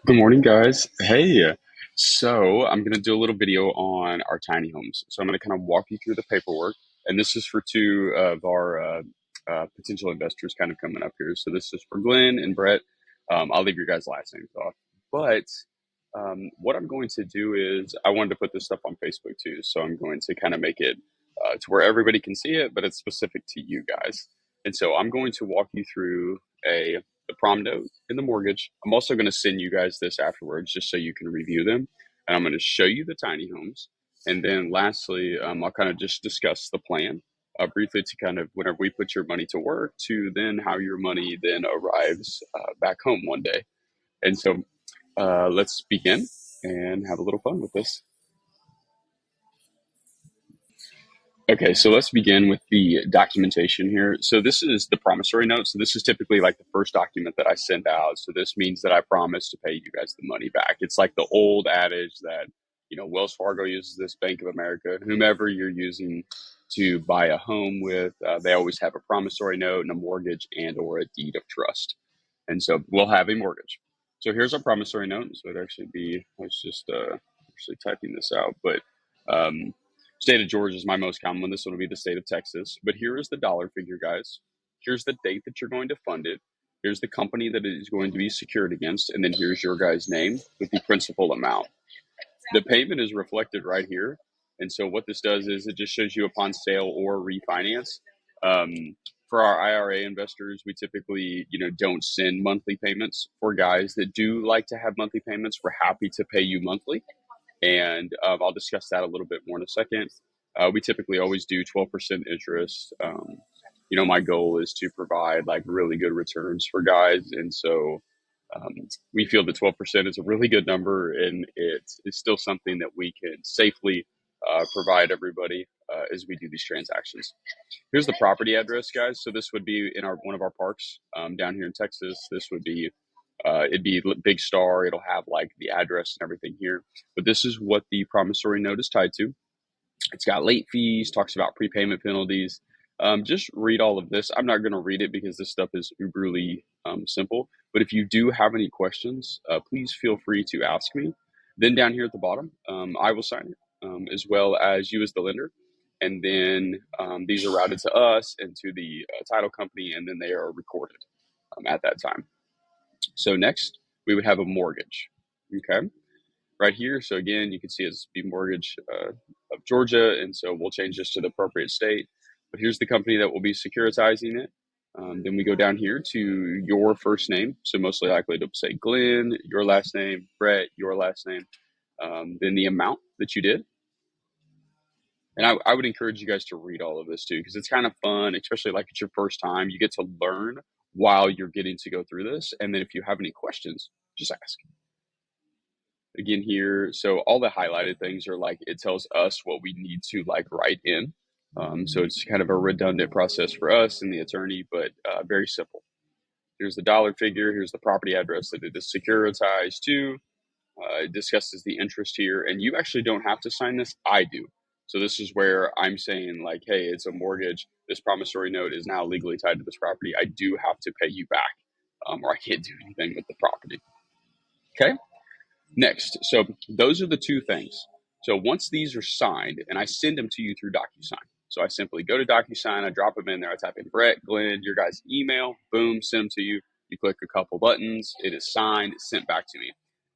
Good morning, guys. Hey, so I'm going to do a little video on our tiny homes. So I'm going to kind of walk you through the paperwork, and this is for two of our potential investors kind of coming up here. So this is for Glenn and Brett. I'll leave your guys' last names off. But what I'm going to do is I wanted to put this stuff on Facebook too. So I'm going to kind of make it to where everybody can see it, but it's specific to you guys. And so I'm going to walk you through the prom note and the mortgage. I'm also going to send you guys this afterwards just so you can review them. And I'm going to show you the tiny homes. And then lastly, I'll kind of just discuss the plan briefly to kind of whenever we put your money to work to then how your money then arrives back home one day. And so let's begin and have a little fun with this. Okay, so let's begin with the documentation here. So this is the promissory note. So this is typically like the first document that I send out. So this means that I promise to pay you guys the money back. It's like the old adage that, Wells Fargo uses this, Bank of America, whomever you're using to buy a home with, they always have a promissory note and a mortgage and or a deed of trust. And so we'll have a mortgage. So here's our promissory note. So it'd actually be, I was just actually typing this out, but um, state of Georgia is my most common one. This one will be the state of Texas. But here is the dollar figure, guys. Here's the date that you're going to fund it. Here's the company that it is going to be secured against. And then here's your guy's name with the principal amount. The payment is reflected right here. And so what this does is it just shows you upon sale or refinance. For our IRA investors, we typically, don't send monthly payments. For guys that do like to have monthly payments, we're happy to pay you monthly. And I'll discuss that a little bit more in a second. We typically always do 12% interest. My goal is to provide like really good returns for guys. And so we feel that 12% is a really good number, and it's still something that we can safely provide everybody as we do these transactions. Here's the property address, guys. So this would be in our one of our parks down here in Texas. This would be it'd be Big Star. It'll have like the address and everything here. But this is what the promissory note is tied to. It's got late fees, talks about prepayment penalties. Just read all of this. I'm not going to read it because this stuff is uberly simple. But if you do have any questions, please feel free to ask me. Then down here at the bottom, I will sign it, as well as you as the lender. And then these are routed to us and to the title company, and then they are recorded at that time. So next, we would have a mortgage. Okay, right here. So again, you can see it's B Mortgage of Georgia, and so we'll change this to the appropriate state. But here's the company that will be securitizing it. Then we go down here to your first name. So mostly likely to say Glenn, your last name, Brett, your last name. Then the amount that you did. And I would encourage you guys to read all of this too, because it's kind of fun, especially like it's your first time. You get to learn while you're getting to go through this. And then if you have any questions, just ask. Again here, so all the highlighted things are like it tells us what we need to like write in. So it's kind of a redundant process for us and the attorney, but very simple. Here's the dollar figure. Here's the property address that it is securitized to. It discusses the interest here, and you actually don't have to sign this. I do. So this is where I'm saying like, hey, it's a mortgage. This promissory note is now legally tied to this property. I do have to pay you back, or I can't do anything with the property. Okay. Next, so those are the two things. So once these are signed, and I send them to you through DocuSign. So I simply go to DocuSign, I drop them in there, I type in Brett, Glenn, your guys' email, boom, send them to you. You click a couple buttons, it is signed, it's sent back to me.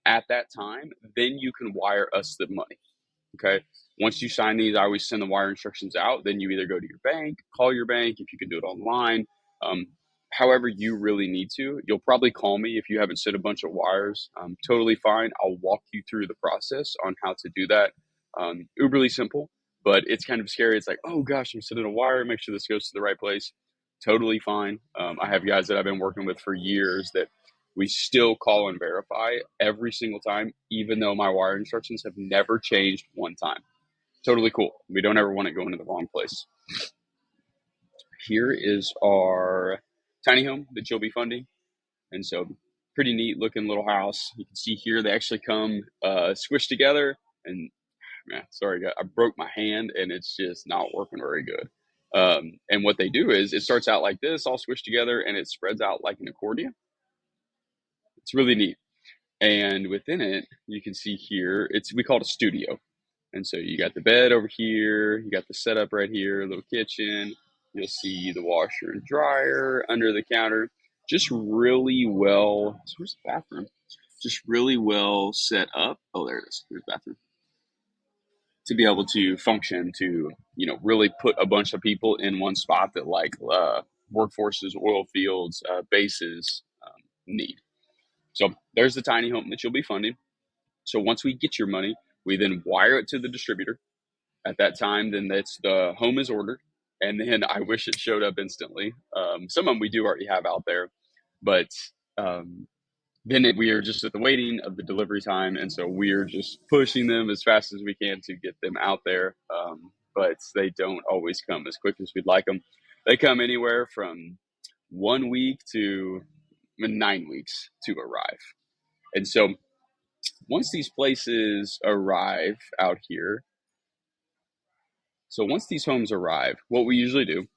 At that time, then you can wire us the money. Okay. Once you sign these, I always send the wire instructions out. Then you either go to your bank, call your bank if you can do it online. Um, However you really need to. You'll probably call me if you haven't sent a bunch of wires. Totally fine. I'll walk you through the process on how to do that. Uberly simple, but it's kind of scary. It's like, oh gosh, I'm sending a wire. Make sure this goes to the right place. Totally fine. I have guys that I've been working with for years that we still call and verify every single time, even though my wire instructions have never changed one time. Totally cool. We don't ever want it going to the wrong place. Here is our tiny home that you'll be funding. And so pretty neat looking little house. You can see here they actually come squished together. And man, sorry, I broke my hand and it's just not working very good. And what they do is it starts out like this, all squished together, and it spreads out like an accordion. It's really neat. And within it, you can see here, we call it a studio. And so you got the bed over here, you got the setup right here, little kitchen. You'll see the washer and dryer under the counter. Just really well. So where's the bathroom? Just really well set up. Oh, there it is. There's the bathroom. To be able to function to, really put a bunch of people in one spot that like workforces, oil fields, bases need. So there's the tiny home that you'll be funding. So once we get your money, we then wire it to the distributor. At that time, then the home is ordered, and then I wish it showed up instantly. Some of them we do already have out there, but then we are just at the waiting of the delivery time, and so we are just pushing them as fast as we can to get them out there. But they don't always come as quick as we'd like them. They come anywhere from 1 week to 9 weeks to arrive. And so once these places arrive out here, so once these homes arrive, what we usually do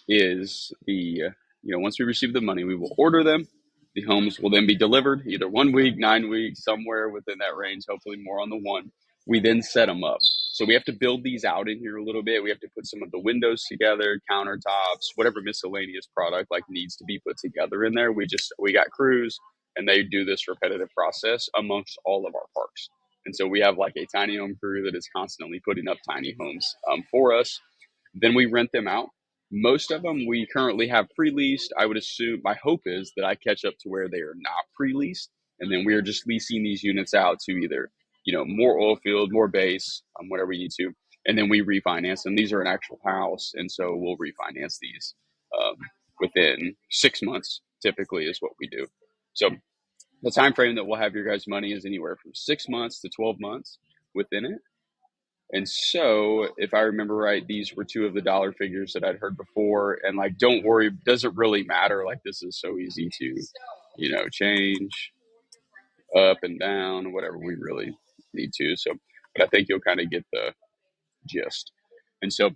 is once we receive the money, we will order them. The homes will then be delivered either 1 week, 9 weeks, somewhere within that range, hopefully more on the one. We then set them up. So we have to build these out in here a little bit. We have to put some of the windows together, countertops, whatever miscellaneous product like needs to be put together in there. We got crews, and they do this repetitive process amongst all of our parks. And so we have like a tiny home crew that is constantly putting up tiny homes for us. Then we rent them out. Most of them we currently have pre-leased. I would assume, my hope is that I catch up to where they are not pre-leased, and then we are just leasing these units out to either, more oil field, more base, whatever we need to, and then we refinance them. These are an actual house, and so we'll refinance these within 6 months. Typically, is what we do. So the time frame that we'll have your guys' money is anywhere from 6 months to 12 months within it. And so, if I remember right, these were two of the dollar figures that I'd heard before. And like, don't worry, doesn't really matter. Like, this is so easy to, change up and down, whatever we really need to. So, but I think you'll kind of get the gist. And so,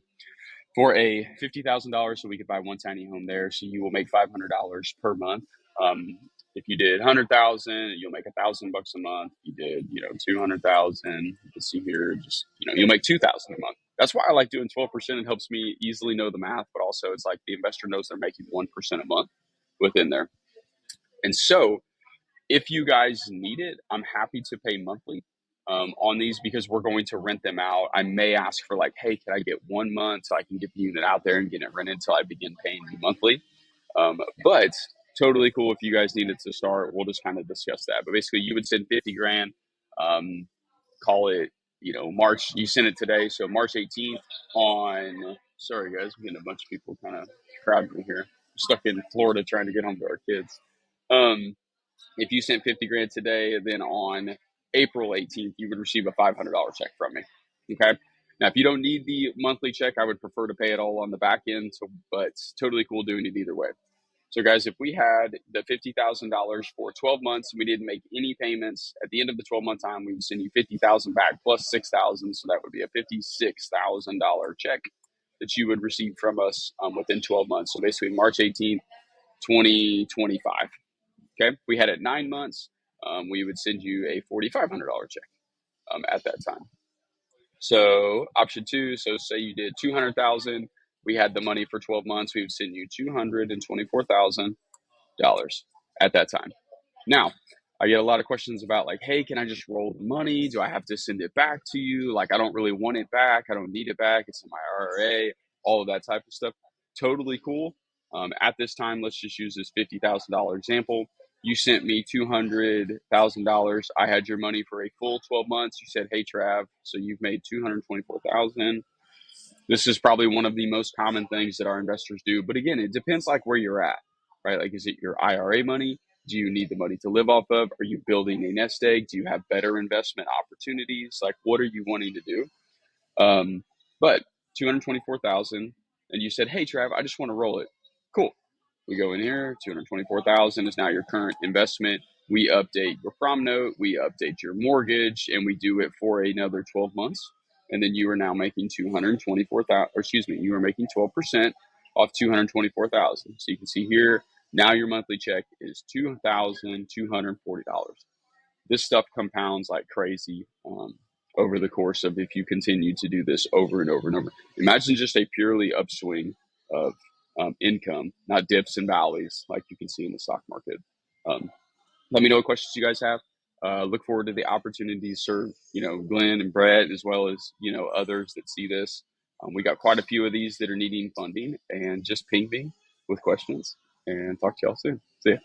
for a $50,000, so we could buy one tiny home there. So you will make $500 per month. If you did 100,000, you'll make $1,000 a month. You did, 200,000. You can see here, just you'll make 2,000 a month. That's why I like doing 12%. It helps me easily know the math, but also it's like the investor knows they're making 1% a month within there. And so, if you guys need it, I'm happy to pay monthly on these because we're going to rent them out. I may ask for like, hey, can I get 1 month so I can get the unit out there and get it rented until I begin paying you monthly? But totally cool if you guys needed to start. We'll just kind of discuss that. But basically, you would send 50 grand. Call it, March. You send it today, so March 18th on. Sorry, guys, I'm getting a bunch of people kind of crowding me here. I'm stuck in Florida trying to get home to our kids. If you sent 50 grand today, then on April 18th, you would receive a $500 check from me. Okay. Now, if you don't need the monthly check, I would prefer to pay it all on the back end. So, but it's totally cool doing it either way. So, guys, if we had the $50,000 for 12 months and we didn't make any payments, at the end of the 12-month time, we would send you $50,000 back plus $6,000. So that would be a $56,000 check that you would receive from us within 12 months. So basically, March 18th, 2025. Okay, we had it 9 months. We would send you a $4,500 check at that time. So option two. So say you did 200,000. We had the money for 12 months. We would send you $224,000 at that time. Now, I get a lot of questions about like, hey, can I just roll the money? Do I have to send it back to you? Like, I don't really want it back. I don't need it back. It's in my IRA. All of that type of stuff. Totally cool. At this time, let's just use this $50,000 example. You sent me $200,000. I had your money for a full 12 months. You said, hey, Trav, so you've made $224,000. This is probably one of the most common things that our investors do. But again, it depends like where you're at, right? Like, is it your IRA money? Do you need the money to live off of? Are you building a nest egg? Do you have better investment opportunities? Like, what are you wanting to do? But 224,000, and you said, hey, Trav, I just want to roll it. Cool. We go in here, 224,000 is now your current investment. We update your prom note, we update your mortgage, and we do it for another 12 months. And then you are now making 224,000, or excuse me, you are making 12% off 224,000. So you can see here, now your monthly check is $2,240. this stuff compounds like crazy over the course of if you continue to do this over and over and over. Imagine just a purely upswing of income, not dips and valleys like you can see in the stock market. Um, Let me know what questions you guys have. Look forward to the opportunity to serve, Glenn and Brett, as well as, others that see this. We got quite a few of these that are needing funding, and just ping me with questions and talk to y'all soon. See ya.